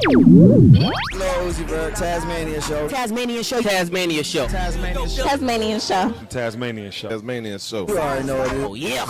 Uzi Vert, Tasmania Show. Tasmania Show. Tasmania Show. Tasmania Show. Tasmanian Show. Tasmanian Show. Tasmanian Show. You already know what it is. Oh, yeah.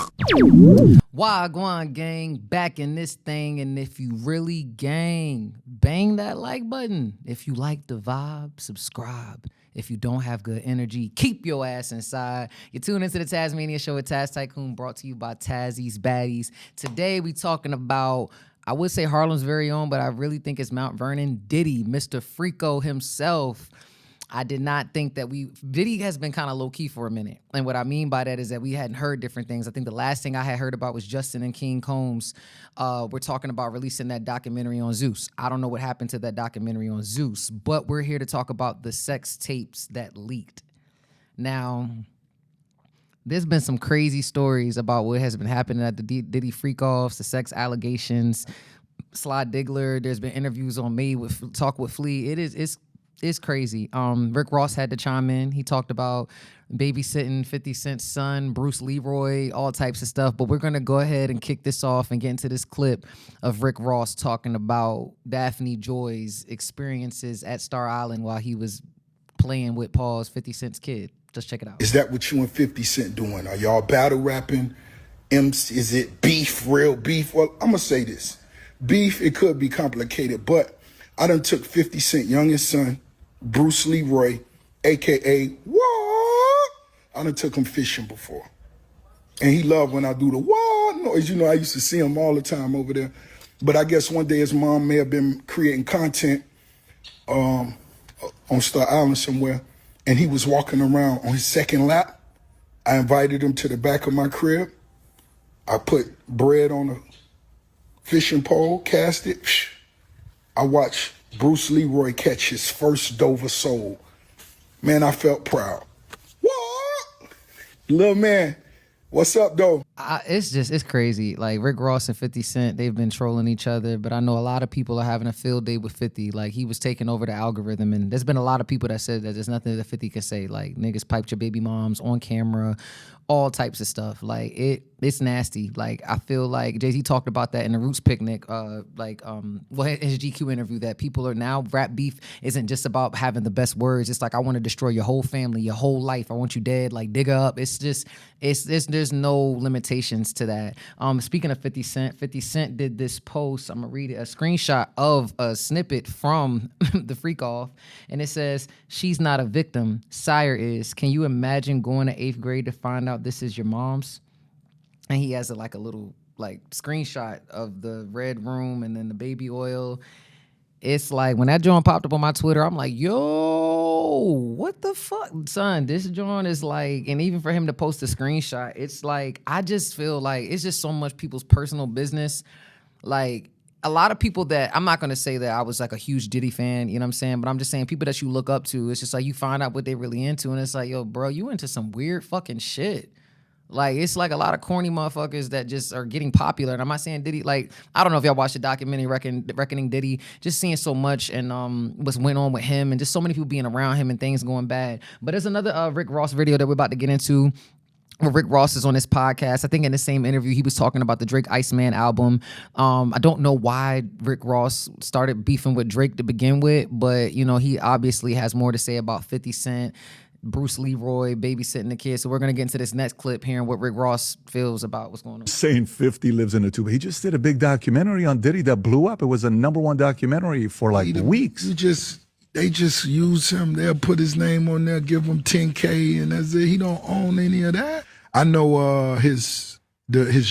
Wagwan gang, back in this thing, and if you really gang, bang that like button. If you like the vibe, subscribe. If you don't have good energy, keep your ass inside. You tune into the Tasmania Show with Taz Tikoon, brought to you by Tazzy's Baddies. Today we talking about, I would say Harlem's very own, but I really think it's Mount Vernon Diddy, Mr. Freako himself. I did not think that Diddy has been kind of low-key for a minute. And what I mean by that is that we hadn't heard different things. I think the last thing I had heard about was Justin and King Combs. We're talking about releasing that documentary on Zeus. I don't know what happened to that documentary on Zeus, but we're here to talk about the sex tapes that leaked. Now, there's been some crazy stories about what has been happening at the Diddy freak-offs, the sex allegations, Sly Diggler. There's been interviews on Made with Talk with Flea. It's crazy. Rick Ross had to chime in. He talked about babysitting 50 Cent's son, Bruce Leroy, all types of stuff. But we're going to go ahead and kick this off and get into this clip of Rick Ross talking about Daphne Joy's experiences at Star Island while he was playing with Paul's 50 Cent's kid. Just check it out. Is that what you and 50 Cent doing? Are y'all battle rapping? Is it beef, real beef? Well, I'm going to say this. Beef, it could be complicated, but I done took 50 Cent youngest son, Bruce Leroy, a.k.a. what? I done took him fishing before. And he loved when I do the what noise. You know, I used to see him all the time over there. But I guess one day his mom may have been creating content on Star Island somewhere, and he was walking around on his second lap. I invited him to the back of my crib. I put bread on a fishing pole, cast it. I watched Bruce Leroy catch his first Dover sole. Man, I felt proud. What? Little man, what's up, though? It's crazy. Like, Rick Ross and 50 Cent, they've been trolling each other, but I know a lot of people are having a field day with 50. Like, he was taking over the algorithm, and there's been a lot of people that said that there's nothing that 50 can say. Like, niggas piped your baby moms on camera, all types of stuff. Like, it's nasty. Like, I feel like Jay-Z talked about that in the Roots Picnic, his GQ interview, that people are now, rap beef isn't just about having the best words. It's like, I want to destroy your whole family, your whole life. I want you dead, like, dig up. It's just, there's no limitations to that. Speaking of 50 Cent did this post, I'm gonna read it, a screenshot of a snippet from the Freak Off, and it says, "She's not a victim, Sire is. Can you imagine going to 8th grade to find out this is your mom's?" And he has a little screenshot of the red room and then the baby oil. It's like, when that joint popped up on my Twitter, I'm like, yo, what the fuck? Son, this joint is like, and even for him to post a screenshot, it's like, I just feel like it's just so much people's personal business. Like, a lot of people that, I'm not going to say that I was like a huge Diddy fan, you know what I'm saying? But I'm just saying people that you look up to, it's just like you find out what they really into. And it's like, yo, bro, you into some weird fucking shit. Like, it's like a lot of corny motherfuckers that just are getting popular. And I'm not saying Diddy, like, I don't know if y'all watched the documentary Reckoning Diddy, just seeing so much and what's went on with him and just so many people being around him and things going bad. But there's another Rick Ross video that we're about to get into, where Rick Ross is on his podcast. I think in the same interview, he was talking about the Drake Iceman album. I don't know why Rick Ross started beefing with Drake to begin with, but, you know, he obviously has more to say about 50 Cent, Bruce Leroy, babysitting the kids. So we're going to get into this next clip, hearing what Rick Ross feels about what's going on. Saying 50 lives in a tube. He just did a big documentary on Diddy that blew up. It was a #1 documentary for like weeks. They just use him. They'll put his name on there, give him 10K, and that's it. He don't own any of that. I know his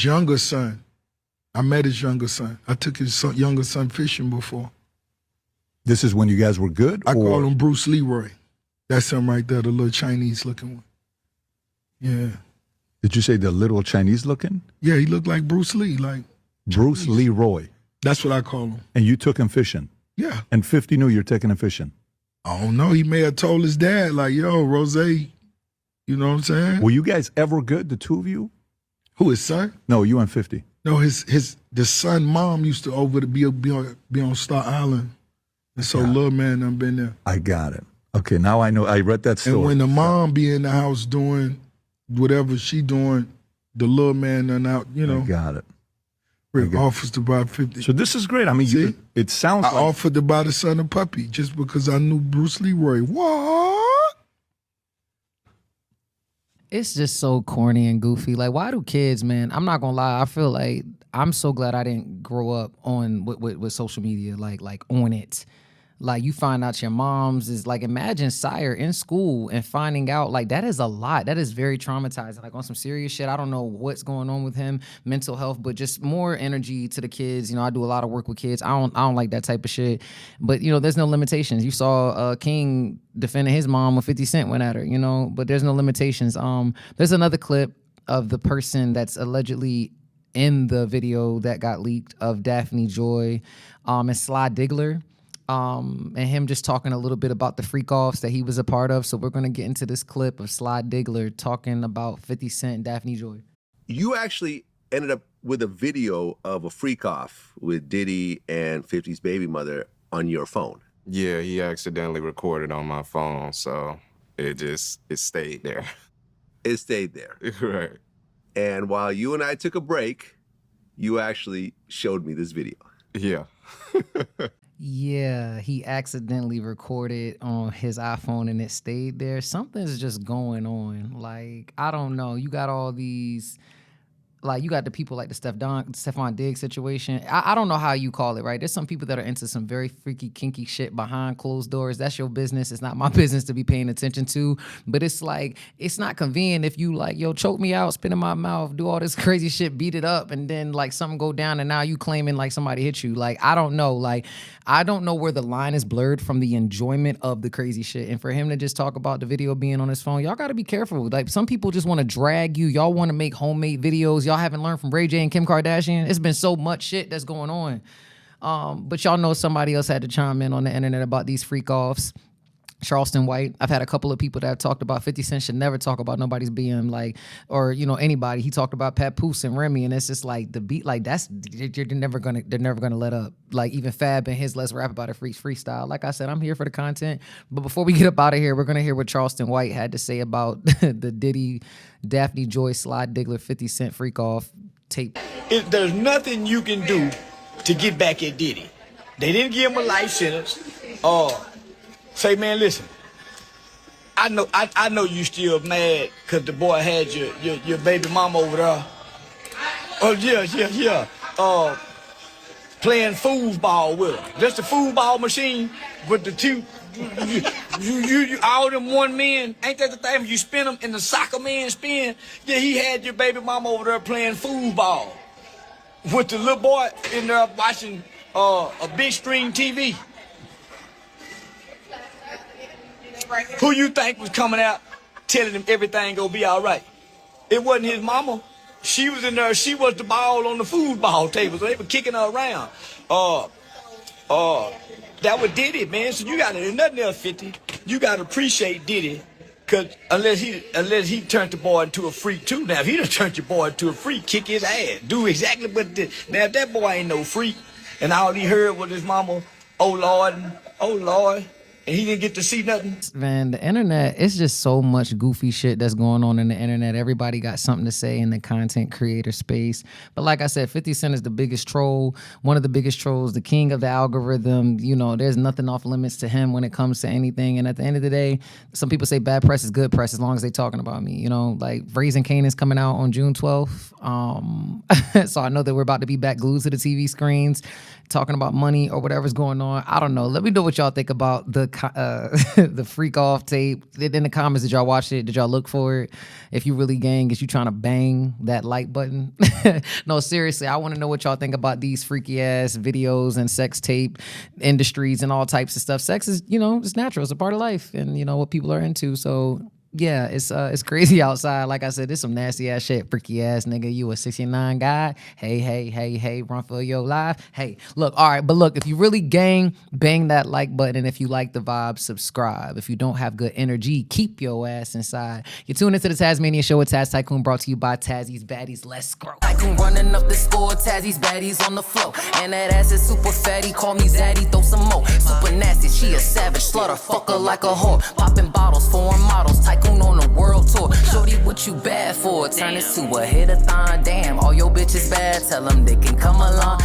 younger son. I met his younger son. I took his younger son fishing before. This is when you guys were good? I call him Bruce Leroy. That's him right there, the little Chinese-looking one. Yeah. Did you say the little Chinese-looking? Yeah, he looked like Bruce Lee, like Bruce Chinese. Leroy. That's what I call him. And you took him fishing? Yeah. And 50 knew you're taking him fishing? I don't know. He may have told his dad, like, yo, Rose, you know what I'm saying? Were you guys ever good, the two of you? Who, his son? No, you and 50. No, the son mom used to be on Star Island. And so little man done been there. I got it. Okay, now I know. I read that story. And when the mom be in the house doing whatever she doing, the little man done out, you know. I got it. Rick offers to buy 50. So this is great. I mean, See? it sounds I like offered to buy the son a puppy just because I knew Bruce Leroy. What? It's just so corny and goofy. Like, why do kids, man? I'm not gonna lie. I feel like I'm so glad I didn't grow up on with social media, like on it. Like, you find out your mom's is like, imagine Sire in school and finding out, like, that is a lot. That is very traumatizing. Like, on some serious shit, I don't know what's going on with him, mental health, but just more energy to the kids. You know, I do a lot of work with kids. I don't like that type of shit. But, you know, there's no limitations. You saw King defending his mom when 50 Cent went at her, you know, but there's no limitations. There's another clip of the person that's allegedly in the video that got leaked of Daphne Joy and Sly Diggler. And him just talking a little bit about the freak offs that he was a part of. So we're going to get into this clip of Sly Diggler talking about 50 Cent and Daphne Joy. You actually ended up with a video of a freak off with Diddy and 50's baby mother on your phone. Yeah, he accidentally recorded on my phone, so it stayed there. It stayed there. Right. And while you and I took a break, you actually showed me this video. Yeah. Yeah, he accidentally recorded on his iPhone and it stayed there. Something's just going on. Like, I don't know. You got all these, like, you got the people like the Stephon Diggs situation. I don't know how you call it, right? There's some people that are into some very freaky, kinky shit behind closed doors. That's your business. It's not my business to be paying attention to. But it's like, it's not convenient if you like, yo, choke me out, spit in my mouth, do all this crazy shit, beat it up, and then like something go down and now you claiming like somebody hit you. Like, I don't know. Like, I don't know where the line is blurred from the enjoyment of the crazy shit. And for him to just talk about the video being on his phone, y'all got to be careful. Like, some people just want to drag you. Y'all want to make homemade videos. Y'all haven't learned from Ray J and Kim Kardashian. It's been so much shit that's going on. But y'all know somebody else had to chime in on the internet about these freak offs. Charleston White. I've had a couple of people that have talked about 50 Cent should never talk about nobody's BM, like, or, you know, anybody. He talked about Papoose and Remy, and it's just like the beat, like, they're never gonna let up. Like, even Fab and his Let's Rap About It freestyle. Like I said, I'm here for the content. But before we get up out of here, we're gonna hear what Charleston White had to say about the Diddy, Daphne Joy, Sly Diggler, 50 Cent freak off tape. There's nothing you can do to get back at Diddy. They didn't give him a life sentence. Say, man, listen. I know you still mad because the boy had your baby mama over there. Oh yeah. Playing foosball with her. That's the foosball machine with the two. You all them one men. Ain't that the thing? You spin them in the soccer man spin. Yeah, he had your baby mama over there playing foosball with the little boy in there watching a big screen TV. Who you think was coming out telling him everything gonna be all right? It wasn't his mama. She was in there. She was the ball on the foosball table, so they were kicking her around. That was Diddy, man. So you got to, nothing else, 50. You got to appreciate Diddy, cause unless he turned the boy into a freak too. Now if he done turned your boy into a freak, kick his ass, do exactly what did. Now if that boy ain't no freak, and all he heard was his mama, oh Lord. And he didn't get to see nothing. Man, the internet, it's just so much goofy shit that's going on in the internet. Everybody got something to say in the content creator space. But like I said, 50 Cent is the biggest troll, one of the biggest trolls, the king of the algorithm. You know, there's nothing off limits to him when it comes to anything. And at the end of the day, some people say bad press is good press as long as they talking about me. You know, like Raising Canaan's coming out on June 12th. So I know that we're about to be back glued to the TV screens talking about money or whatever's going on. I don't know. Let me know what y'all think about the freak off tape. In the comments, did y'all watch it? Did y'all look for it? If you really gang, is you trying to bang that like button? No, seriously, I want to know what y'all think about these freaky ass videos and sex tape industries and all types of stuff. Sex is, you know, it's natural. It's a part of life and, you know, what people are into. So yeah, it's crazy outside. Like I said, it's some nasty ass shit. Freaky ass nigga, you a 69 guy. Hey, run for your life. Hey, look, all right, but look, if you really gang, bang that like button. And if you like the vibe, subscribe. If you don't have good energy, keep your ass inside. You're tuning into the Tasmania Show with Taz Tikoon, brought to you by Tazzy's Baddies. Let's grow. Tikoon running up the score, Tazzy's Baddies on the floor. And that ass is super fatty, call me Zaddy, throw some more. Super nasty, she a savage, slaughter, fuck her like a whore. Popping bottles, foreign models, Tikoon Tikoon on the world tour. Shorty, what you bad for? Turn this to a hit-a-thon. Damn, all your bitches bad. Tell them they can come along.